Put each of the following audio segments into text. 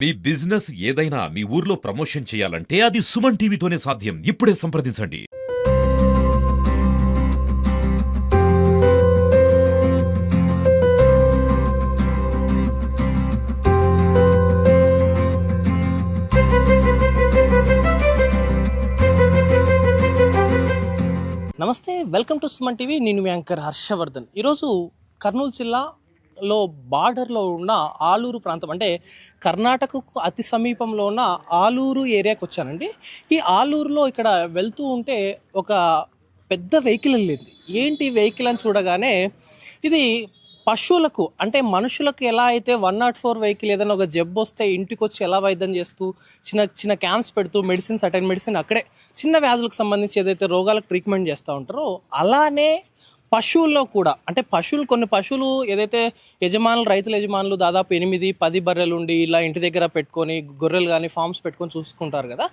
మీ business ఏదైనా మీ ఊర్లో promotion చేయాలంటే అది సుమన్ టీవీతోనే సాధ్యం. ఇప్పుడే సంప్రదించండి. నమస్తే, వెల్కమ్ టు సుమన్ టీవీ. నేను మీ యాంకర్ హర్షవర్ధన్. ఈరోజు కర్నూలు జిల్లాలో బార్డర్లో ఉన్న ఆలూరు ప్రాంతం, అంటే కర్ణాటకకు అతి సమీపంలో ఉన్న ఆలూరు ఏరియాకి వచ్చానండి. ఈ ఆలూరులో ఇక్కడ వెళ్తూ ఉంటే ఒక పెద్ద వెహికల్ వెళ్ళింది. ఏంటి వెహికల్ అని చూడగానే ఇది పశువులకు, అంటే మనుషులకు ఎలా అయితే 104 వెహికల్ ఏదైనా ఒక జబ్బు వస్తే ఇంటికి వచ్చి ఎలా వైద్యం చేస్తూ చిన్న చిన్న క్యాంప్స్ పెడుతూ మెడిసిన్ అక్కడే చిన్న వ్యాధులకు సంబంధించి ఏదైతే రోగాలకు ట్రీట్మెంట్ చేస్తూ ఉంటారో, అలానే పశువుల్లో కూడా, అంటే కొన్ని పశువులు ఏదైతే రైతుల యజమానులు దాదాపు 8-10 బర్రెలు ఉండి ఇలా ఇంటి దగ్గర పెట్టుకొని గొర్రెలు కానీ ఫార్మ్స్ పెట్టుకొని చూసుకుంటారు కదా,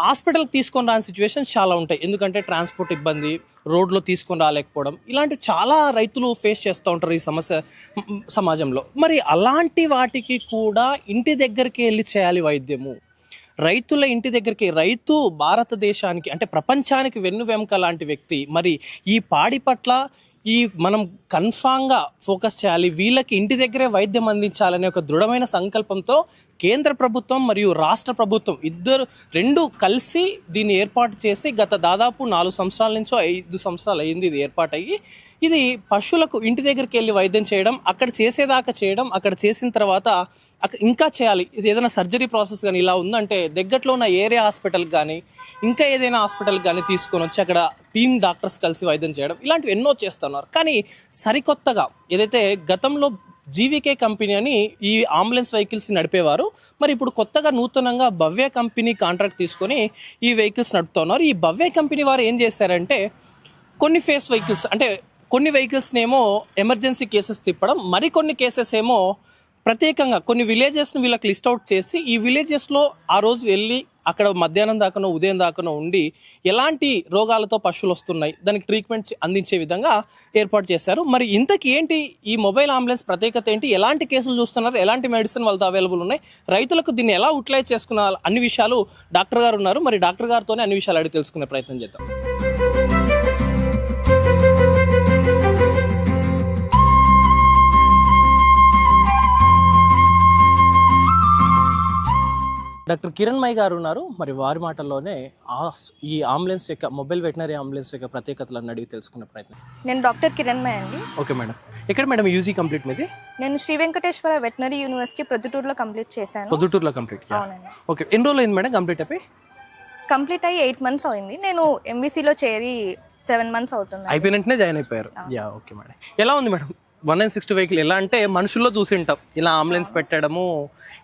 హాస్పిటల్కి తీసుకొని రాని సిచ్యువేషన్స్ చాలా ఉంటాయి. ఎందుకంటే ట్రాన్స్పోర్ట్ ఇబ్బంది, రోడ్లో తీసుకొని రాలేకపోవడం, ఇలాంటి చాలా రైతులు ఫేస్ చేస్తూ ఉంటారు ఈ సమస్య సమాజంలో. మరి అలాంటి వాటికి కూడా ఇంటి దగ్గరికి వెళ్ళి చేయాలి వైద్యము. రైతుల ఇంటి దగ్గరికి, రైతు భారతదేశానికి అంటే ప్రపంచానికి వెన్నువెంక లాంటి వ్యక్తి. మరి ఈ పాడి పట్ల మనం కన్ఫామ్గా ఫోకస్ చేయాలి, వీళ్ళకి ఇంటి దగ్గరే వైద్యం అందించాలనే ఒక దృఢమైన సంకల్పంతో కేంద్ర ప్రభుత్వం మరియు రాష్ట్ర ప్రభుత్వం రెండు కలిసి దీన్ని ఏర్పాటు చేసి గత దాదాపు 4 సంవత్సరాల నుంచో 5 సంవత్సరాలు అయింది ఇది ఏర్పాటయ్యి. ఇది పశువులకు ఇంటి దగ్గరికి వెళ్ళి వైద్యం చేయడం, అక్కడ చేసేదాకా చేయడం, అక్కడ చేసిన తర్వాత ఇంకా చేయాలి. ఏదైనా సర్జరీ ప్రాసెస్ కానీ ఇలా ఉందంటే దగ్గరలో ఉన్న ఏరియా హాస్పిటల్కి కానీ ఇంకా ఏదైనా హాస్పిటల్కి కానీ తీసుకొని వచ్చి అక్కడ టీమ్ డాక్టర్స్ కలిసి వైద్యం చేయడం, ఇలాంటివి ఎన్నో చేస్తున్నారు. కానీ సరికొత్తగా ఏదైతే గతంలో జీవీకే కంపెనీ అని ఈ అంబులెన్స్ వెహికల్స్ నడిపేవారు, మరి ఇప్పుడు కొత్తగా నూతనంగా భవ్య కంపెనీ కాంట్రాక్ట్ తీసుకొని ఈ వెహికల్స్ నడుపుతున్నారు. ఈ భవ్య కంపెనీ వారు ఏం చేశారంటే కొన్ని ఫేస్ వెహికల్స్, అంటే కొన్ని వెహికల్స్ని ఏమో ఎమర్జెన్సీ కేసెస్ తిప్పడం, మరికొన్ని కేసెస్ ఏమో ప్రత్యేకంగా కొన్ని విలేజెస్ని వీళ్ళకి లిస్ట్ అవుట్ చేసి ఈ విలేజెస్లో ఆ రోజు వెళ్ళి అక్కడ మధ్యాహ్నం దాకానో ఉదయం దాకానో ఉండి ఎలాంటి రోగాలతో పశువులు వస్తున్నాయి దానికి ట్రీట్మెంట్ అందించే విధంగా ఏర్పాటు చేశారు. మరి ఇంతకీ ఏంటి ఈ మొబైల్ అంబులెన్స్ ప్రత్యేకత ఏంటి, ఎలాంటి కేసులు చూస్తున్నారు, ఎలాంటి మెడిసిన్ వాళ్ళతో అవైలబుల్ ఉన్నాయి, రైతులకు దీన్ని ఎలా యూటిలైజ్ చేసుకున్న అన్ని విషయాలు డాక్టర్ గారు ఉన్నారు. మరి డాక్టర్ గారితోనే అన్ని విషయాలు అడిగి తెలుసుకునే ప్రయత్నం చేద్దాం. డాక్టర్ కిరణ్ మై గారు ఉన్నారు. మరి వారి మాటల్లోనే ఈ అంబులెన్స్ యొక్క మొబైల్ వెటనరీ అంబులెన్స్ యొక్క ప్రత్యేకతలను అడిగి తెలుసుకునే ప్రయత్నం. నేను డాక్టర్ కిరణ్ మై అండి. ఓకే మేడం, ఎక్కడ మేడం యూజీ కంప్లీట్ మీది? నేను శ్రీ వెంకటేశ్వర వెటనరీ యూనివర్సిటీ ప్రొద్దుటూరులో కంప్లీట్ చేశాను. ప్రొద్దుటూరులో కంప్లీట్? అవునండి. ఓకే, ఎన్ని రోజులు అయింది మేడం కంప్లీట్ అయిపోయి? కంప్లీట్ అయ్యి 8 months అయింది. నేను ఎంవిసిలో చేరి 7 months అవుతుంది. అయిపోయిన వెంటనే జాయిన్ అయిపోయారు. Yeah, okay madam. ఎలా ఉంది మేడం 196 వెహికల్? ఎలా అంటే మనుషుల్లో చూసి ఉంటాం ఇలా అంబులెన్స్ పెట్టడము,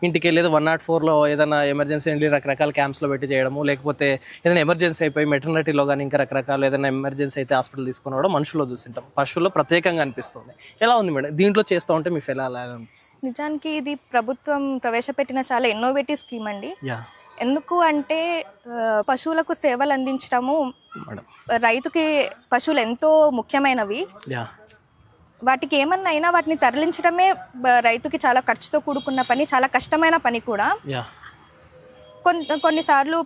ఇంటికి వెళ్ళేది 104లో ఏదైనా ఎమర్జెన్సీ వెళ్ళి రకరకాల క్యాంప్స్లో పెట్టి చేయడము, లేకపోతే ఏదైనా ఎమర్జెన్సీ అయిపోయి మెటర్నిటీలో కానీ ఇంకా రకరకాల ఏదైనా ఎమర్జెన్సీ అయితే హాస్పిటల్ తీసుకుని కూడా మనుషుల్లో చూసింటాం. పశువుల్లో ప్రత్యేకంగా అనిపిస్తుంది. ఎలా ఉంది మేడం దీంట్లో చేస్తూ ఉంటే మీ ఫెయిల్ అలా అనిపిస్తుంది? నిజానికి ఇది ప్రభుత్వం ప్రవేశపెట్టిన చాలా ఇన్నోవేటివ్ స్కీమ్ అండి. ఎందుకు అంటే పశువులకు సేవలు అందించడము, రైతుకి పశువులు ఎంతో ముఖ్యమైనవి. వాటికి ఏమన్నా అయినా వాటిని తరలించడమే రైతుకి చాలా ఖర్చుతో కూడుకున్న పని, చాలా కష్టమైన పని కూడా. కొన్నిసార్లు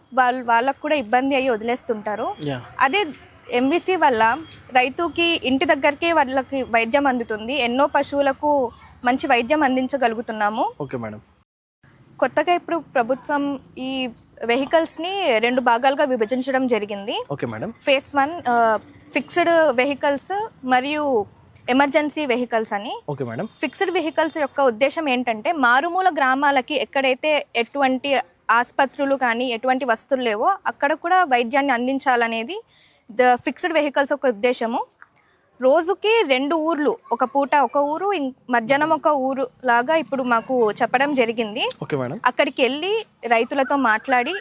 వాళ్ళకు కూడా ఇబ్బంది అయ్యి వదిలేస్తుంటారు. అదే ఎంవిసి వల్ల రైతుకి ఇంటి దగ్గరకే వాళ్ళకి వైద్యం అందుతుంది. ఎన్నో పశువులకు మంచి వైద్యం అందించగలుగుతున్నాము. Okay madam. కొత్తగా ఇప్పుడు ప్రభుత్వం ఈ వెహికల్స్ని 2 భాగాలుగా విభజించడం జరిగింది. Okay madam. Phase 1 fixed vehicles మరియు ఎమర్జెన్సీ వెహికల్స్ అని. Okay madam. ఫిక్స్డ్ వెహికల్స్ యొక్క ఉద్దేశం ఏంటంటే మారుమూల గ్రామాలకి ఎక్కడైతే ఎటువంటి ఆసుపత్రులు కానీ ఎటువంటి వసతులు లేవో అక్కడ కూడా వైద్యాన్ని అందించాలనేది ఫిక్స్డ్ వెహికల్స్ ఒక ఉద్దేశము. రోజుకి 2 ఊర్లు, ఒక పూట ఒక ఊరు, మధ్యాహ్నం ఒక ఊరు లాగా ఇప్పుడు మాకు చెప్పడం జరిగింది. Okay madam. అక్కడికి వెళ్ళి రైతులతో మాట్లాడి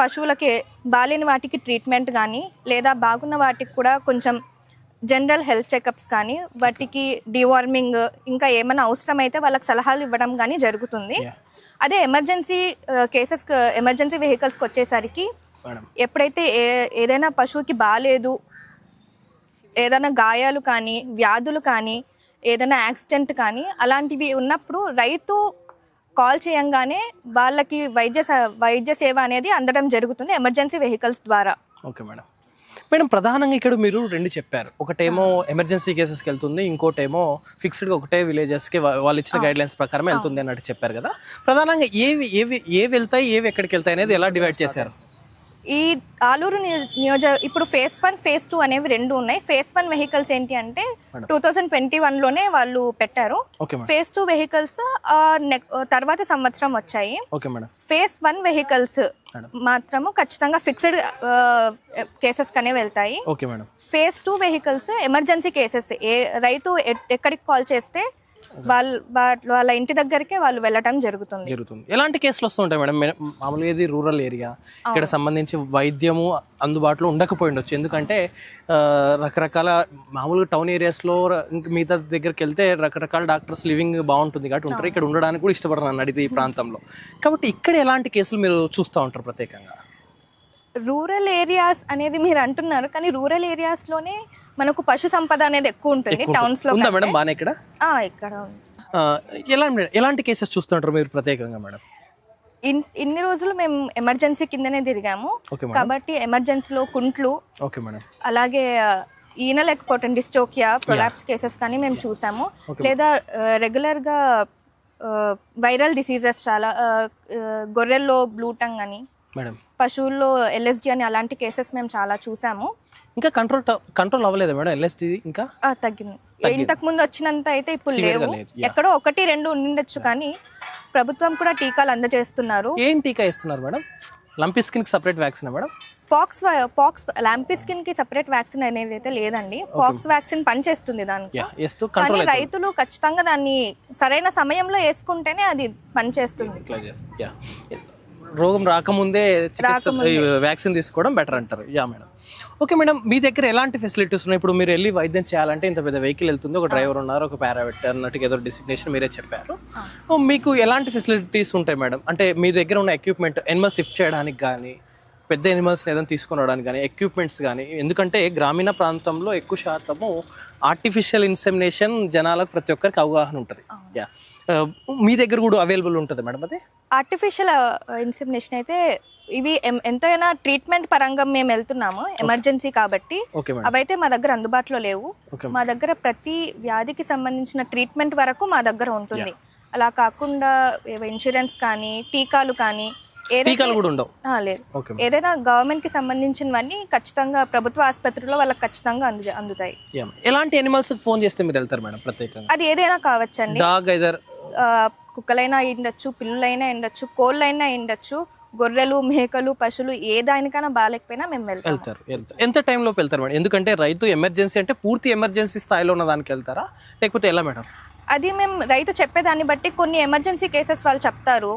పశువులకి బాలేని వాటికి ట్రీట్మెంట్ కానీ లేదా బాగున్న వాటికి కూడా కొంచెం జనరల్ హెల్త్ చెకప్స్ కానీ, వాటికి డివార్మింగ్ ఇంకా ఏమైనా అవసరమైతే వాళ్ళకి సలహాలు ఇవ్వడం కానీ జరుగుతుంది. అదే ఎమర్జెన్సీ ఎమర్జెన్సీ వెహికల్స్కి వచ్చేసరికి ఎప్పుడైతే ఏదైనా పశువుకి బాగాలేదు, ఏదైనా గాయాలు కానీ వ్యాధులు కానీ ఏదైనా యాక్సిడెంట్ కానీ అలాంటివి ఉన్నప్పుడు రైతు కాల్ చేయంగానే వాళ్ళకి వైద్య సేవ అనేది అందడం జరుగుతుంది ఎమర్జెన్సీ వెహికల్స్ ద్వారా. Okay madam. మేడం ప్రధానంగా ఇక్కడ మీరు రెండు చెప్పారు, ఒకటేమో ఎమర్జెన్సీ కేసెస్కి వెళ్తుంది, ఇంకోటేమో ఫిక్స్డ్గా ఒకటే విలేజెస్కి వాళ్ళు ఇచ్చిన గైడ్ లైన్స్ ప్రకారం వెళ్తుంది అన్నట్టు చెప్పారు కదా. ప్రధానంగా ఏవి వెళ్తాయి, ఏవి ఎక్కడికి వెళ్తాయి అనేది ఎలా డివైడ్ చేశారు? ఈ ఆలూరు ఇప్పుడు ఫేజ్ 1 ఫేజ్ 2 అనేవి రెండు ఉన్నాయి. ఫేజ్ 1 వెహికల్స్ ఏంటి అంటే 2021లోనే వాళ్ళు పెట్టారు. ఫేజ్ 2 వెహికల్స్ తర్వాత సంవత్సరం వచ్చాయి. ఫేజ్ 1 వెహికల్స్ మాత్రము ఖచ్చితంగా ఫిక్స్డ్ కేసెస్ కనే వెళ్తాయి. ఫేజ్ 2 వెహికల్స్ ఎమర్జెన్సీ కేసెస్, రైతు ఎక్కడికి కాల్ చేస్తే వాళ్ళ ఇంటి దగ్గరికే వాళ్ళు వెళ్ళటం జరుగుతుంది. ఎలాంటి కేసులు వస్తుంటాయి మేడం? మామూలుగా ఇది రూరల్ ఏరియా, ఇక్కడ సంబంధించి వైద్యము అందుబాటులో ఉండకపోయి ఉండొచ్చు, ఎందుకంటే రకరకాల మామూలుగా టౌన్ ఏరియాస్లో మిగతా దగ్గరికి వెళ్తే రకరకాల డాక్టర్స్ లివింగ్ బాగుంటుంది కాబట్టి ఉంటారు, ఇక్కడ ఉండడానికి కూడా ఇష్టపడరు అన్నది ఈ ప్రాంతంలో. కాబట్టి ఇక్కడ ఎలాంటి కేసులు మీరు చూస్తూ ఉంటారు ప్రత్యేకంగా? రూరల్ ఏరియాస్ అనేది మీరు అంటున్నారు, కానీ రూరల్ ఏరియాస్ లోనే మనకు పశు సంపద అనేది ఎక్కువ ఉంటుంది. టౌన్స్ లో ఉందా మేడం? బానే ఇక్కడ ఇక్కడ ఎలాంటి కేసెస్ చూస్తుంటారు మీరు ప్రత్యేకంగా మేడం? ఇన్ని రోజులు మేము ఎమర్జెన్సీ కిందనే తిరిగాము కాబట్టి ఎమర్జెన్సీలో కుంట్లు, అలాగే ఈన లేకపోవటం డిస్టోకియా, ప్రొలాప్స్ కేసెస్ కానీ మేము చూసాము. లేదా రెగ్యులర్ గా వైరల్ డిసీజెస్ చాలా, గొర్రెల్లో బ్లూటంగ్ అని, పశువుల్లో LSD అని అలాంటి కేసెస్ మేము చాలా చూసాము. ఇంకా కంట్రోల్ అవ్వలేదు మేడం LSD? ఇంకా తగ్గింది. ఇంతకు ముందు వచ్చినంత అయితే ఇప్పుడు లేవు, ఎక్కడో 1-2 ఉండొచ్చు, కానీ ప్రభుత్వం కూడా టీకాలు అందజేస్తున్నారు. ఏం టీకా ఇస్తున్నారు మేడం? లంపీ స్కిన్ కి separate vaccine madam? Pox lumpy skin కి సెపరేట్ వ్యాక్సిన్ అనేది అయితే లేదండి. పాక్స్ వ్యాక్సిన్ పనిచేస్తుంది దానికి, కానీ రైతులు ఖచ్చితంగా దాన్ని సరైన సమయంలో వేసుకుంటేనే అది పనిచేస్తుంది. రోగం రాకముందే వ్యాక్సిన్ తీసుకోవడం బెటర్ అంటారు. Yeah madam. ఓకే మేడం, మీ దగ్గర ఎలాంటి ఫెసిలిటీస్ ఉన్నాయి? ఇప్పుడు మీరు వెళ్ళి వైద్యం చేయాలంటే ఇంత పెద్ద వెహికల్ వెళ్తుంది, ఒక డ్రైవర్ ఉన్నారు, ఒక పారామెడిక్ అన్నట్టుగా ఏదో డిసిగ్నేషన్ మీరే చెప్పారు. మీకు ఎలాంటి ఫెసిలిటీస్ ఉంటాయి మేడం? అంటే మీ దగ్గర ఉన్న ఎక్విప్మెంట్, ఎనిమల్స్ షిఫ్ట్ చేయడానికి కానీ, పెద్ద ఎనిమల్స్ని ఏదైనా తీసుకొని రావడానికి కానీ, ఎక్విప్మెంట్స్ కానీ, ఎందుకంటే గ్రామీణ ప్రాంతంలో ఎక్కువ శాతము ఆర్టిఫిషియల్ ఇన్సెమినేషన్ జనాలకు ప్రతి ఒక్కరికి అవగాహన ఉంటుంది. యా, మీ దగ్గర కూడా అవైలబుల్ ఉంటుంది మేడం అది? ఆర్టిఫిషియల్ ఇన్సెమినేషన్ అయితే ఇవి ఎంతైనా ట్రీట్మెంట్ పరంగా మేము వెళ్తున్నాము, ఎమర్జెన్సీ కాబట్టి అవైతే మా దగ్గర అందుబాటులో లేవు. మా దగ్గర ప్రతి వ్యాధికి సంబంధించిన ట్రీట్మెంట్ వరకు మా దగ్గర ఉంటుంది. అలా కాకుండా ఇన్సూరెన్స్ కానీ, టీకాలు కానీ లేదు. ఏదైనా గవర్నమెంట్ కి సంబంధించినవన్నీ ఖచ్చితంగా ప్రభుత్వ ఆసుపత్రిలో వాళ్ళకి ఖచ్చితంగా అందుతాయి. ఎలాంటి ఎనిమల్స్ ఫోన్ చేస్తే మీరు వెళ్తారు మేడం ప్రత్యేకంగా? అది ఏదైనా కావచ్చండి, కుక్కలైనా ఉండొచ్చు, పిల్లులైనా ఉండొచ్చు, కోళ్ళైనా ఉండొచ్చు, గొర్రెలు, మేకలు, పశువులు, ఏ దానికైనా బాగాలేకపోయినా మేము వెళ్తారు. ఎంత టైంలో వెళ్తారు మేడం? ఎందుకంటే రైతు ఎమర్జెన్సీ అంటే పూర్తి ఎమర్జెన్సీ స్థాయిలో ఉన్న దానికి వెళ్తారా, లేకపోతే ఎలా మేడం? అది మేము రైతు చెప్పేదాన్ని బట్టి, కొన్ని ఎమర్జెన్సీ కేసెస్ వాళ్ళు చెప్తారు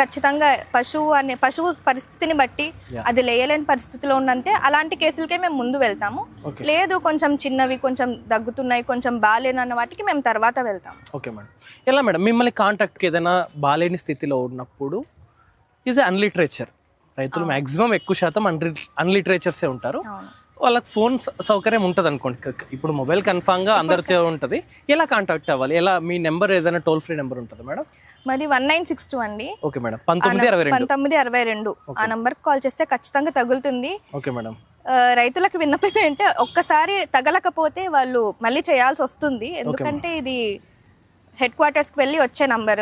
ఖచ్చితంగా పశువు పరిస్థితిని బట్టి, అది లేయలేని పరిస్థితిలో ఉన్నంతే అలాంటి కేసులకే మేము ముందు వెళ్తాము. లేదు కొంచెం చిన్నవి, కొంచెం దగ్గుతున్నాయి, కొంచెం బాగాలేనన్న వాటికి మేము తర్వాత వెళ్తాం. Okay madam. ఎలా మేడం మిమ్మల్ని కాంటాక్ట్కి ఏదైనా బాగాలేని స్థితిలో ఉన్నప్పుడు ఈజ్ అన్లిటరేచర్, రైతులు మాక్సిమం ఎక్కువ శాతం అన్లిటరేచర్సే ఉంటారు, వాళ్ళకి ఫోన్ సౌకర్యం ఉంటుంది అనుకోండి. ఇప్పుడు మొబైల్ కన్ఫామ్గా అందరితో ఉంటుంది. ఎలా కాంటాక్ట్ అవ్వాలి? ఎలా? మీ నెంబర్ ఏదైనా టోల్ ఫ్రీ నెంబర్ ఉంటుంది మేడం? మాది 1962 అండి. Okay madam. 1962 ఆ నంబర్కి కాల్ చేస్తే ఖచ్చితంగా తగులుతుంది. Okay madam. రైతులకు విన్నపం అంటే ఒక్కసారి తగలకపోతే వాళ్ళు మళ్ళీ చేయాల్సి వస్తుంది, ఎందుకంటే ఇది హెడ్ క్వార్టర్స్ కి వెళ్ళి వచ్చే నంబర్,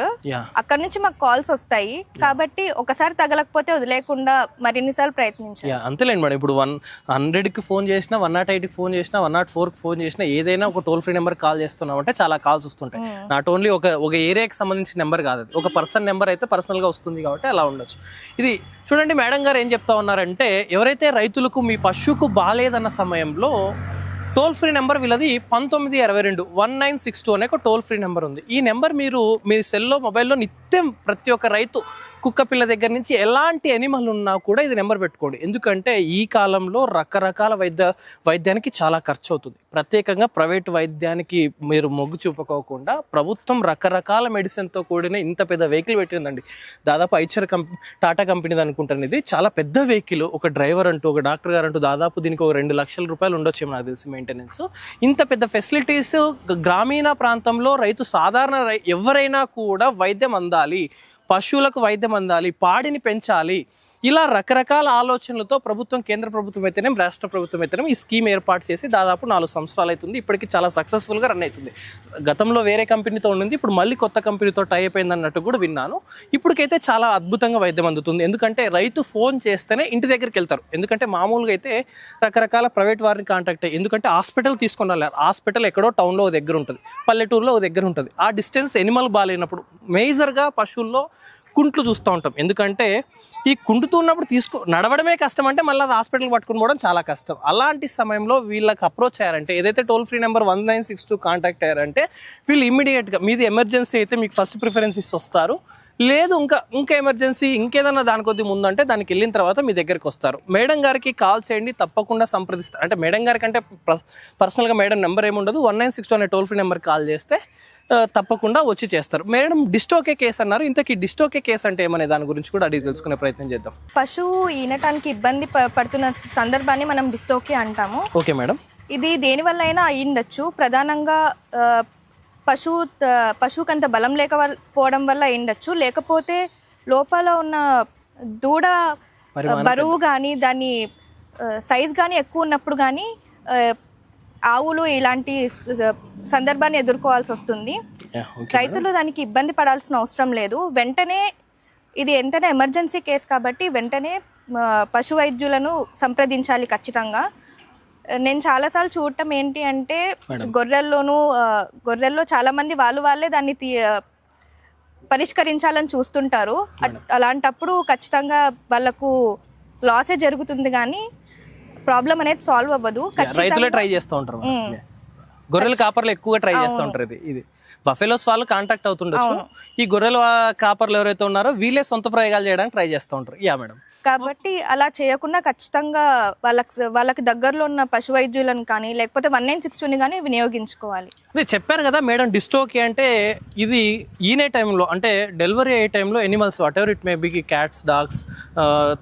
అక్కడ నుంచి మాకు కాల్స్ వస్తాయి కాబట్టి ఒకసారి తగలకపోతే వదిలేకుండా మరిన్నిసార్లు ప్రయత్నించాలి. అంతేలేండి మేడం. ఇప్పుడు 100కి ఫోన్ చేసినా, 108కి ఫోన్ చేసినా, 104కి ఫోన్ చేసినా, ఏదైనా ఒక టోల్ ఫ్రీ నెంబర్ కాల్ చేస్తున్నాం అంటే చాలా కాల్స్ వస్తుంటాయి. నాట్ ఓన్లీ ఒక ఏరియాకి సంబంధించిన నెంబర్ కాదు, ఒక పర్సన్ నెంబర్ అయితే పర్సనల్గా వస్తుంది కాబట్టి అలా ఉండొచ్చు. ఇది చూడండి, మేడం గారు ఏం చెప్తా ఉన్నారంటే, ఎవరైతే రైతులకు మీ పశువుకు బాగాలేదన్న సమయంలో టోల్ ఫ్రీ నెంబర్ వీళ్ళది 1962 అనే ఒక టోల్ ఫ్రీ నెంబర్ ఉంది. ఈ నెంబర్ మీరు మీ సెల్లో, మొబైల్లో నిత్యం ప్రతి ఒక్క రైతు, కుక్క పిల్ల దగ్గర నుంచి ఎలాంటి ఎనిమల్ ఉన్నా కూడా ఇది నెంబర్ పెట్టుకోండి. ఎందుకంటే ఈ కాలంలో రకరకాల వైద్యానికి చాలా ఖర్చు అవుతుంది. ప్రత్యేకంగా ప్రైవేట్ వైద్యానికి మీరు మొగ్గు చూపుకోకుండా ప్రభుత్వం రకరకాల మెడిసిన్తో కూడిన ఇంత పెద్ద వెహికల్ పెట్టిందండి. దాదాపు ఐచర్ టాటా కంపెనీది అనుకుంటాను. ఇది చాలా పెద్ద వెహికల్. ఒక డ్రైవర్ అంటూ, ఒక డాక్టర్ గారు అంటూ దాదాపు దీనికి ఒక 2 లక్షల రూపాయలు ఉండొచ్చు నాకు తెలిసి మెయింటెనెన్స్. ఇంత పెద్ద ఫెసిలిటీస్ గ్రామీణ ప్రాంతంలో రైతు, సాధారణ ఎవరైనా కూడా వైద్యం అందాలి, పశువులకు వైద్యం అందాలి, పాడిని పెంచాలి, ఇలా రకరకాల ఆలోచనలతో ప్రభుత్వం, కేంద్ర ప్రభుత్వం అయితేనేం రాష్ట్ర ప్రభుత్వం అయితేనేం ఈ స్కీమ్ ఏర్పాటు చేసి దాదాపు 4 సంవత్సరాలు అవుతుంది. ఇప్పటికి చాలా సక్సెస్ఫుల్గా రన్ అవుతుంది. గతంలో వేరే కంపెనీతో ఉండింది, ఇప్పుడు మళ్ళీ కొత్త కంపెనీతో టై అయిపోయింది అన్నట్టు కూడా విన్నాను. ఇప్పటికైతే చాలా అద్భుతంగా వైద్యం అందుతుంది. ఎందుకంటే రైతు ఫోన్ చేస్తేనే ఇంటి దగ్గరికి వెళ్తారు. ఎందుకంటే మామూలుగా అయితే రకరకాల ప్రైవేట్ వారిని కాంటాక్ట్ అయ్యి, ఎందుకంటే హాస్పిటల్ తీసుకొని వెళ్ళారు. హాస్పిటల్ ఎక్కడో టౌన్లో ఒక దగ్గర ఉంటుంది, పల్లెటూరులో ఒక దగ్గర ఉంటుంది. ఆ డిస్టెన్స్ ఎనిమల్ బాగాలేనప్పుడు మేజర్గా పశువుల్లో కుంట్లు చూస్తూ ఉంటాం. ఎందుకంటే ఈ కుంటుతూ ఉన్నప్పుడు నడవడమే కష్టం అంటే మళ్ళీ అది హాస్పిటల్ పట్టుకుని పోవడం చాలా కష్టం. అలాంటి సమయంలో వీళ్ళకి అప్రోచ్ అయ్యారంటే, ఏదైతే టోల్ ఫ్రీ నెంబర్ 1962 కాంటాక్ట్ అయ్యారంటే వీళ్ళు ఇమ్మీడియట్గా మీది ఎమర్జెన్సీ అయితే మీకు ఫస్ట్ ప్రిఫరెన్స్ ఇచ్చి వస్తారు. లేదు ఇంకా ఎమర్జెన్సీ ఇంకేదన్నా దాని కొద్ది ముందంటే దానికి వెళ్ళిన తర్వాత మీ దగ్గరికి వస్తారు. మేడం గారికి కాల్ చేయండి, తప్పకుండా సంప్రదిస్తారు. అంటే మేడం గారికి అంటే పర్సనల్గా మేడం నెంబర్ ఏముండదు, 1962 అనే టోల్ ఫ్రీ నెంబర్ కాల్ చేస్తే తప్పకుండా వచ్చి చేస్తారు. మేడం డిస్టోకే కేసు అన్నారు, ఇంతకీ డిస్టోకే కేసు అంటే ఏమనే దాని గురించి కూడా అడిగి తెలుసుకునే ప్రయత్నం చేద్దాం. పశువు ఈనటానికి ఇబ్బంది పడుతున్న సందర్భాన్ని మనం డిస్టోకే అంటాము. Okay madam. ఇది దేనివల్ల అయినా అయ్యిండొచ్చు. ప్రధానంగా పశువుకి అంత బలం లేకపోవడం వల్ల అయ్యిండొచ్చు, లేకపోతే లోపల ఉన్న దూడ బరువు కానీ దాని సైజ్ కానీ ఎక్కువ ఉన్నప్పుడు కానీ ఆవులు ఇలాంటి సందర్భాన్ని ఎదుర్కోవాల్సి వస్తుంది. రైతులు దానికి ఇబ్బంది పడాల్సిన అవసరం లేదు. వెంటనే ఇది ఎంతైనా ఎమర్జెన్సీ కేసు కాబట్టి వెంటనే పశు వైద్యులను సంప్రదించాలి ఖచ్చితంగా. నేను చాలాసార్లు చూడటం ఏంటి అంటే గొర్రెల్లో చాలా మంది వాళ్ళే దాన్ని పరిష్కరించాలని చూస్తుంటారు. అలాంటప్పుడు ఖచ్చితంగా వాళ్ళకు లాసే జరుగుతుంది కానీ ప్రాబ్లం అనేది సాల్వ్ అవ్వదు. రైతులే ట్రై చేస్తూ ఉంటారు, గొర్రెల కాపర్లు ఎక్కువగా ట్రై చేస్తూ ఉంటారు. ఇది బఫెలోస్ వాళ్ళు కాంటాక్ట్ అవుతుండొచ్చు. ఈ గొర్రెల కాపర్లు ఎవరైతే ఉన్నారో వీళ్ళే సొంత ప్రయోగాలు చేయడానికి ట్రై చేస్తూ ఉంటారు. Yeah madam. కాబట్టి అలా చేయకుండా ఖచ్చితంగా వాళ్ళకి దగ్గరలో ఉన్న పశు వైద్యులను కానీ లేకపోతే 1962 కానీ వినియోగించుకోవాలి. అదే చెప్పారు కదా మేడం, డిస్టోకే అంటే ఇది ఈనే టైంలో అంటే డెలివరీ అయ్యే టైంలో animals what ever it may be, cats, dogs,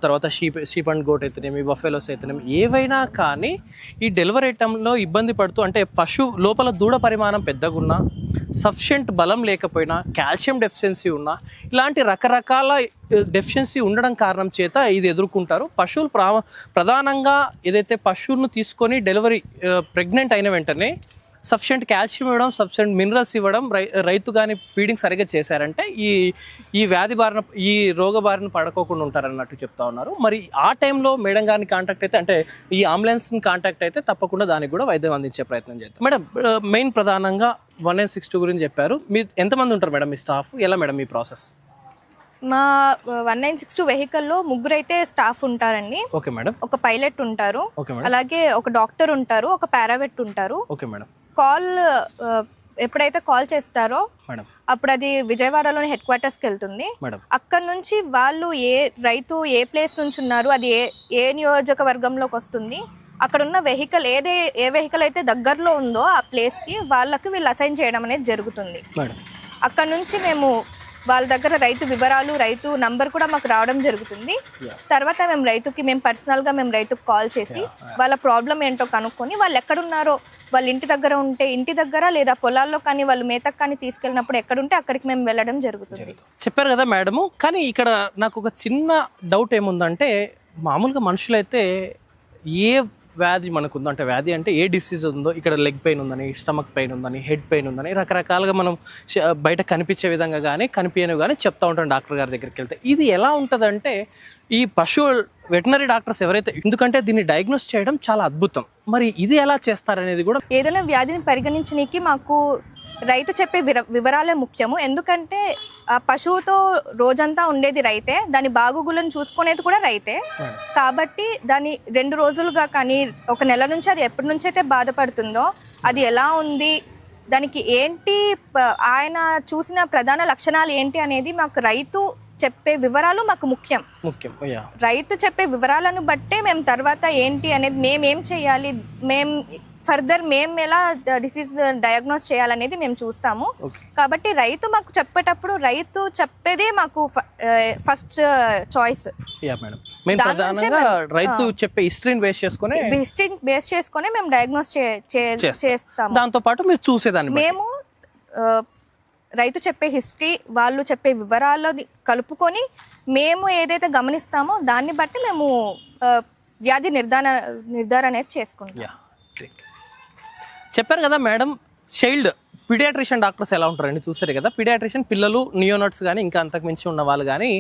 తర్వాత షీప్ అండ్ గోట్ అయితేనేమి, బఫెలోస్ అయితేనేమి, ఏవైనా కానీ ఈ డెలివరీ టైంలో ఇబ్బంది పడుతూ అంటే పశువు లోపల దూడ పరిమాణం పెద్దగా ఉన్నా, సఫిషియెంట్ బలం లేకపోయినా, కాల్షియం డెఫిషియన్సీ ఉన్నా, ఇలాంటి రకరకాల డెఫిషియన్సీ ఉండడం కారణం చేత ఇది ఎదుర్కొంటారు. పశువులు ప్రధానంగా ఏదైతే పశువులను తీసుకొని డెలివరీ ప్రెగ్నెంట్ అయిన వెంటనే సఫిషియెంట్ కాల్షియం ఇవ్వడం, సఫిషియెంట్ మినరల్స్ ఇవ్వడం, రైతు కానీ ఫీడింగ్ సరిగ్గా చేశారంటే ఈ రోగ బారిన పడుకోకుండా ఉంటారన్నట్టు చెప్తా ఉన్నారు. మరి ఆ టైంలో మేడం గారిని కాంటాక్ట్ అయితే అంటే ఈ అంబులెన్స్ని కాంటాక్ట్ అయితే తప్పకుండా దానికి కూడా వైద్యం అందించే ప్రయత్నం చేస్తాం. మేడం మెయిన్ ప్రధానంగా 1962 గురించి చెప్పారు. మీరు ఎంతమంది ఉంటారు మేడం మీ స్టాఫ్, ఎలా మేడం మీ ప్రాసెస్? మా 1962 వెహికల్లో 3 అయితే స్టాఫ్ ఉంటారండి. Okay madam. ఒక పైలట్ ఉంటారు, అలాగే ఒక డాక్టర్ ఉంటారు, ఒక పారావెట్ ఉంటారు. Okay madam. కాల్ ఎప్పుడైతే కాల్ చేస్తారో అప్పుడు అది విజయవాడలోని హెడ్ క్వార్టర్స్కి వెళ్తుంది. అక్కడ నుంచి వాళ్ళు రైతు ఏ ప్లేస్ నుంచి ఉన్నారు, అది ఏ నియోజకవర్గంలోకి వస్తుంది, అక్కడ ఉన్న వెహికల్ ఏ వెహికల్ అయితే దగ్గరలో ఉందో ఆ ప్లేస్కి వాళ్ళకి వీళ్ళు అసైన్ చేయడం అనేది జరుగుతుంది. అక్కడ నుంచి మేము వాళ్ళ దగ్గర రైతు వివరాలు, రైతు నంబర్ కూడా మాకు రావడం జరుగుతుంది. తర్వాత మేము పర్సనల్గా రైతుకు కాల్ చేసి వాళ్ళ ప్రాబ్లం ఏంటో కనుక్కొని వాళ్ళు ఎక్కడున్నారో, వాళ్ళ ఇంటి దగ్గర ఉంటే ఇంటి దగ్గర, లేదా పొలాల్లో కానీ వాళ్ళు మేతకు కానీ తీసుకెళ్ళినప్పుడు ఎక్కడుంటే అక్కడికి మేము వెళ్ళడం జరుగుతుంది. చెప్పారు కదా మేడము, కానీ ఇక్కడ నాకు ఒక చిన్న డౌట్ ఏముందంటే, మామూలుగా మనుషులైతే ఏ వ్యాధి మనకు ఉందో, అంటే వ్యాధి అంటే ఏ డిసీజ్ ఉందో, ఇక్కడ లెగ్ పెయిన్ ఉందని, స్టమక్ పెయిన్ ఉందని, హెడ్ పెయిన్ ఉందని రకరకాలుగా మనం బయట కనిపించే విధంగా కానీ కనిపించనివి కానీ చెప్తా ఉంటాం డాక్టర్ గారి దగ్గరికి వెళ్తే. ఇది ఎలా ఉంటుందంటే ఈ వెటనరీ డాక్టర్స్ ఎవరైతే, ఎందుకంటే దీన్ని డయాగ్నోస్ చేయడం చాలా అద్భుతం, మరి ఇది ఎలా చేస్తారనేది కూడా. ఏదైనా వ్యాధిని పరిగణించడానికి మాకు రైతు చెప్పే వివరాలే ముఖ్యము. ఎందుకంటే ఆ పశువుతో రోజంతా ఉండేది రైతే, దాని బాగుగులను చూసుకునేది కూడా రైతే. కాబట్టి దాని 2 రోజులుగా కానీ 1 నెల నుంచి అది ఎప్పటి నుంచి అయితే బాధపడుతుందో, అది ఎలా ఉంది, దానికి ఏంటి, ఆయన చూసిన ప్రధాన లక్షణాలు ఏంటి అనేది మాకు రైతు చెప్పే వివరాలు మాకు ముఖ్యం. రైతు చెప్పే వివరాలను బట్టే మేము తర్వాత ఏంటి అనేది, మేమేం చేయాలి, మేము ఎలా డిసీజ్ డయాగ్నోస్ చేయాలనేది మేము చూస్తాము. కాబట్టి రైతు మాకు చెప్పేటప్పుడు రైతు చెప్పేదే మాకు ఫస్ట్ చాయిస్. రైతు చెప్పే హిస్టరీని బేస్ చేసుకొని మేము డయాగ్నోస్ చేస్తాము. దాంతో పాటు మీరు చూసేదాన్ని మేము రైతు చెప్పే హిస్టరీ, వాళ్ళు చెప్పే వివరాల్లో కలుపుకొని మేము ఏదైతే గమనిస్తామో దాన్ని బట్టి మేము వ్యాధి నిర్ధారణ అనేది చేసుకుంటాం. చెప్పారు కదా మేడం, చైల్డ్ పీడియాట్రిషియన్ డాక్టర్స్ ఎలా ఉంటారండి చూసారు కదా. పీడియాట్రిషియన్ పిల్లలు, నియోనట్స్ కానీ ఇంకా అంతకు మించి ఉన్న వాళ్ళు కానీ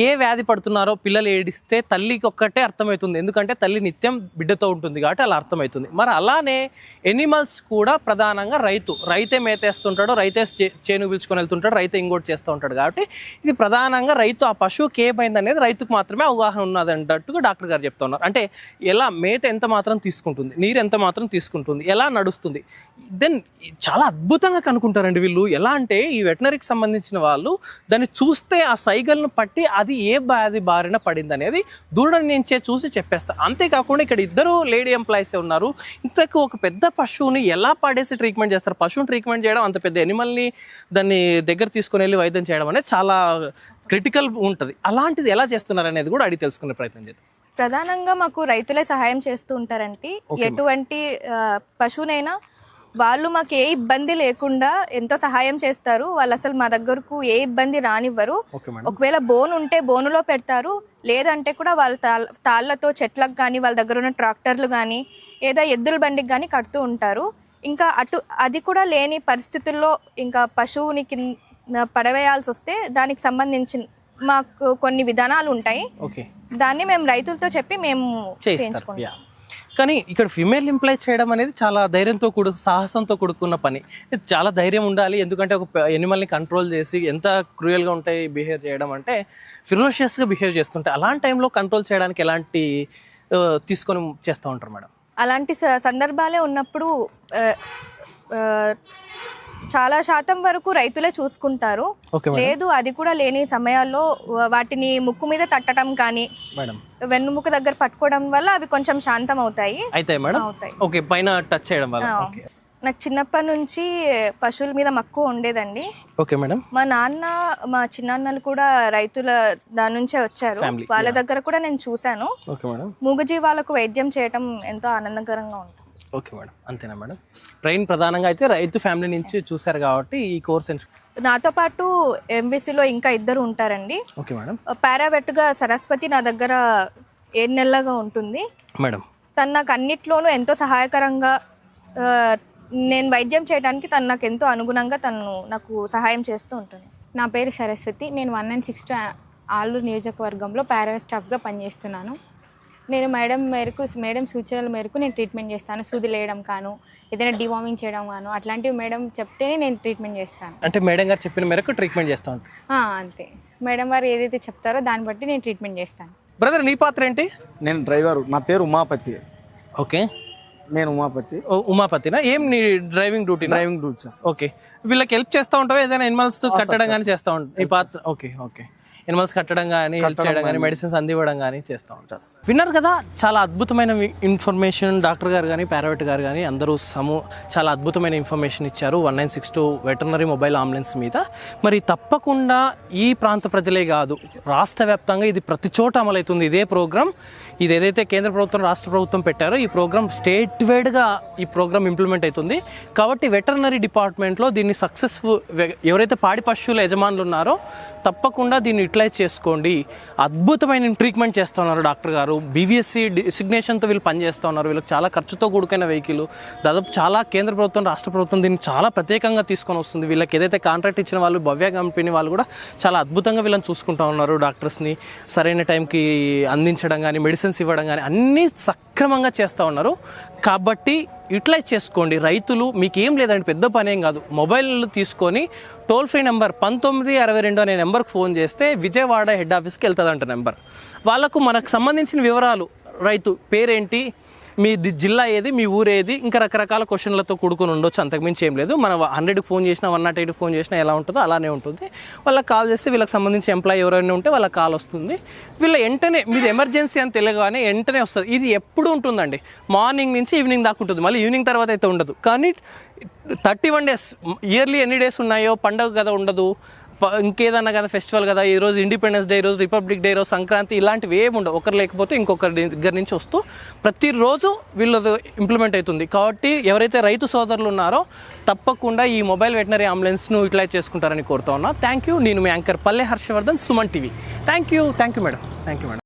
ఏ వ్యాధి పడుతున్నారో పిల్లలు ఏడిస్తే తల్లికి ఒక్కటే అర్థమవుతుంది, ఎందుకంటే తల్లి నిత్యం బిడ్డతో ఉంటుంది కాబట్టి అలా అర్థమవుతుంది. మరి అలానే ఎనిమల్స్ కూడా ప్రధానంగా రైతే మేతేస్తుంటాడు, రైతే చేను పిలుచుకొని వెళ్తుంటాడు, రైతే ఇంకోటి చేస్తూ ఉంటాడు కాబట్టి ఇది ప్రధానంగా రైతు ఆ పశువుకి ఏమైంది అనేది రైతుకు మాత్రమే అవగాహన ఉన్నది అన్నట్టుగా డాక్టర్ గారు చెప్తా ఉన్నారు. అంటే ఎలా మేత ఎంత మాత్రం తీసుకుంటుంది, నీరు ఎంత మాత్రం తీసుకుంటుంది, ఎలా నడుస్తుంది, దెన్ చాలా అద్భుతంగా కనుక్కుంటారండి వీళ్ళు. ఎలా అంటే ఈ వెటనరీకి సంబంధించిన వాళ్ళు దాన్ని చూస్తే ఆ సైగల్ను పట్టి అది ఏ వ్యాధి బారిన పడింది అనేది దూడని నుంచే చూసి చెప్పేస్తారు. అంతేకాకుండా ఇక్కడ ఇద్దరు లేడీ ఎంప్లాయీస్ ఉన్నారు. ఇంతకు ఒక పెద్ద పశువుని ఎలా పాడేసి ట్రీట్మెంట్ చేస్తారు, పశువుని ట్రీట్మెంట్ చేయడం, అంత పెద్ద ఎనిమల్ని దాన్ని దగ్గర తీసుకుని వెళ్ళి వైద్యం చేయడం అనేది చాలా క్రిటికల్ ఉంటుంది. అలాంటిది ఎలా చేస్తున్నారు అనేది కూడా అడిగి తెలుసుకునే ప్రయత్నం చేద్దాం. ప్రధానంగా మాకు రైతులే సహాయం చేస్తూ ఉంటారంటే ఎటువంటి పశువునైనా వాళ్ళు మాకు ఏ ఇబ్బంది లేకుండా ఎంతో సహాయం చేస్తారు. వాళ్ళు అసలు మా దగ్గరకు ఏ ఇబ్బంది రానివ్వరు. ఒకవేళ బోన్ ఉంటే బోనులో పెడతారు, లేదంటే కూడా వాళ్ళ తాళ్ళతో చెట్లకు కానీ వాళ్ళ దగ్గర ఉన్న ట్రాక్టర్లు కానీ ఏదో ఎద్దుల బండికి కానీ కడుతూ ఉంటారు. ఇంకా అది కూడా లేని పరిస్థితుల్లో ఇంకా పశువుని పడవేయాల్సి వస్తే దానికి సంబంధించిన మాకు కొన్ని విధానాలు ఉంటాయి. దాన్ని మేము రైతులతో చెప్పి మేము చేయించుకుంటాం. కానీ ఇక్కడ ఫీమేల్ ఎంప్లాయ్ చేయడం అనేది చాలా ధైర్యంతో సాహసంతో కూడుకున్న పని. చాలా ధైర్యం ఉండాలి, ఎందుకంటే ఒక ఎనిమల్ని కంట్రోల్ చేసి ఎంత క్రూయల్గా ఉంటాయి బిహేవ్ చేయడం అంటే ఫిరోషియస్గా బిహేవ్ చేస్తుంటాయి. అలాంటి టైంలో కంట్రోల్ చేయడానికి ఎలాంటి తీసుకొని చేస్తూ ఉంటారు మేడం? అలాంటి సందర్భాలే ఉన్నప్పుడు చాలా శాతం వరకు రైతులే చూసుకుంటారు. లేదు అది కూడా లేని సమయాల్లో వాటిని ముక్కు మీద తట్టడం కానీ వెన్నుముక్క దగ్గర పట్టుకోవడం వల్ల అవి కొంచెం శాంతం అవుతాయి. పైన టచ్ చేయడం వల్ల. నాకు చిన్నప్పటి నుంచి పశువుల మీద మక్కువ ఉండేదండి. మా చిన్నాన్నలు కూడా రైతుల దాని నుంచే వచ్చారు. వాళ్ళ దగ్గర కూడా నేను చూశాను. మూగజీవాలకు వైద్యం చేయడం ఎంతో ఆనందకరంగా ఉంటుంది. ఓకే మేడం, అంతేనా మేడం? ట్రైన్ ప్రధానంగా అయితే రైతు ఫ్యామిలీ నుంచి చూసారు కాబట్టి ఈ కోర్స్ నాతో పాటు ఎంవిసిలో ఇంకా ఇద్దరు ఉంటారండి. Okay madam. పారావెట్గా సరస్వతి నా దగ్గర 7 నెలలుగా ఉంటుంది మేడం. తను నాకు అన్నిట్లోనూ ఎంతో సహాయకరంగా, నేను వైద్యం చేయడానికి తను నాకు ఎంతో అనుగుణంగా నాకు సహాయం చేస్తూ ఉంటుంది. నా పేరు సరస్వతి. నేను 196 ఆలూరు నియోజకవర్గంలో పారా స్టాఫ్గా పనిచేస్తున్నాను. నేను మేడం సూచనల మేరకు నేను ట్రీట్మెంట్ చేస్తాను. సూది వేయడం కాను, ఏదైనా డివార్మింగ్ చేయడం కాను, అట్లాంటివి మేడం చెప్తేనే నేను ట్రీట్మెంట్ చేస్తాను. అంటే మేడం గారు చెప్పిన మేరకు ట్రీట్మెంట్ చేస్తా ఉంటాను. అంతే, మేడం గారు ఏదైతే చెప్తారో దాన్ని బట్టి నేను ట్రీట్మెంట్ చేస్తాను. బ్రదర్, నీ పాత్ర ఏంటి? నేను డ్రైవర్. నా పేరు ఉమాపతి. ఓకే, నేను ఉమాపతి. ఉమాపతినా? ఏం నీ driving duty? Driving duty. Okay, వీళ్ళకి హెల్ప్ చేస్తూ ఉంటావా? ఏదైనా ఎనిమల్స్ కట్టడం కానీ చేస్తూ ఉంటావు నీ పాత్ర? ఓకే ఓకే, ఎనిమల్స్ కట్టడం కానీ, హెల్ప్ చేయడం కానీ, మెడిసిన్స్ అందివ్వడం కానీ చేస్తూ ఉంటారు. విన్నారు కదా, చాలా అద్భుతమైన ఇన్ఫర్మేషన్ డాక్టర్ గారు కానీ, పారావెట్ గారు కానీ అందరూ చాలా అద్భుతమైన ఇన్ఫర్మేషన్ ఇచ్చారు 1962 వెటర్నరీ మొబైల్ అంబులెన్స్ మీద. మరి తప్పకుండా ఈ ప్రాంత ప్రజలే కాదు, రాష్ట్ర వ్యాప్తంగా ఇది ప్రతి చోట అమలవుతుంది ఇదే ప్రోగ్రామ్. ఇది ఏదైతే కేంద్ర ప్రభుత్వం, రాష్ట్ర ప్రభుత్వం పెట్టారో ఈ ప్రోగ్రామ్ స్టేట్ వైడ్గా ఈ ప్రోగ్రామ్ ఇంప్లిమెంట్ అవుతుంది. కాబట్టి వెటర్నరీ డిపార్ట్మెంట్లో దీన్ని సక్సెస్ఫుల్, ఎవరైతే పాడి పశువుల యజమానులు ఉన్నారో తప్పకుండా దీన్ని యూటిలైజ్ చేసుకోండి. అద్భుతమైన ట్రీట్మెంట్ చేస్తూ ఉన్నారు డాక్టర్ గారు. BVSC డిసిగ్నేషన్తో వీళ్ళు పనిచేస్తూ ఉన్నారు. వీళ్ళకి చాలా ఖర్చుతో కూడుకున్న వెహికల్, దాదాపు చాలా కేంద్ర ప్రభుత్వం, రాష్ట్ర ప్రభుత్వం దీన్ని చాలా ప్రత్యేకంగా తీసుకొని వస్తుంది. వీళ్ళకి ఏదైతే కాంట్రాక్ట్ ఇచ్చిన వాళ్ళు, భవ్య కంపెనీ వాళ్ళు కూడా చాలా అద్భుతంగా వీళ్ళని చూసుకుంటూ ఉన్నారు. డాక్టర్స్ని సరైన టైంకి అందించడం కానీ, మెడిసిన్స్ ఇవ్వడం కానీ అన్నీ సక్రమంగా చేస్తూ ఉన్నారు. కాబట్టి యూటిలైజ్ చేసుకోండి రైతులు. మీకు ఏం లేదండి, పెద్ద పని ఏం కాదు. మొబైల్ తీసుకొని టోల్ ఫ్రీ నెంబర్ 1962 అనే నెంబర్కి ఫోన్ చేస్తే విజయవాడ హెడ్ ఆఫీస్కి వెళ్తుందంట నెంబర్. వాళ్ళకు మనకు సంబంధించిన వివరాలు, రైతు పేరేంటి, మీ జిల్లా ఏది, మీ ఊరు ఏది, ఇంకా రకరకాల క్వశ్చన్లతో కూడుకొని ఉండొచ్చు. అంతకుమించి ఏం లేదు. మనం 100కి ఫోన్ చేసినా, 108కి ఫోన్ చేసినా ఎలా ఉంటుందో అలానే ఉంటుంది. వాళ్ళకి కాల్ చేస్తే వీళ్ళకి సంబంధించి ఎంప్లాయీ ఎవరైనా ఉంటే వాళ్ళకి కాల్ వస్తుంది. వీళ్ళ వెంటనే మీది ఎమర్జెన్సీ అని తెలియగానే వెంటనే వస్తుంది. ఇది ఎప్పుడు ఉంటుందండి, మార్నింగ్ నుంచి ఈవినింగ్ దాకా ఉంటుంది. మళ్ళీ ఈవినింగ్ తర్వాత అయితే ఉండదు. కానీ 31 days, ఇయర్లీ ఎన్ని డేస్ ఉన్నాయో పండగ కదా ఉండదు, ఇంకేదన్నా కదా ఫెస్టివల్ కదా, ఈరోజు ఇండిపెండెన్స్ డే, ఈరోజు రిపబ్లిక్ డే, ఈరోజు సంక్రాంతి, ఇలాంటివి ఏమి ఉండవు. ఒకరు లేకపోతే ఇంకొకరి దగ్గర నుంచి వస్తూ ప్రతిరోజు వీళ్ళది ఇంప్లిమెంట్ అవుతుంది. కాబట్టి ఎవరైతే రైతు సోదరులు ఉన్నారో తప్పకుండా ఈ మొబైల్ వెటనరీ అంబులెన్స్ను యూటిలైజ్ చేసుకుంటారని కోరుతా ఉన్నా. Thank you. నేను మీ anchor Palle Harshavardhan, Suman TV. Thank you madam.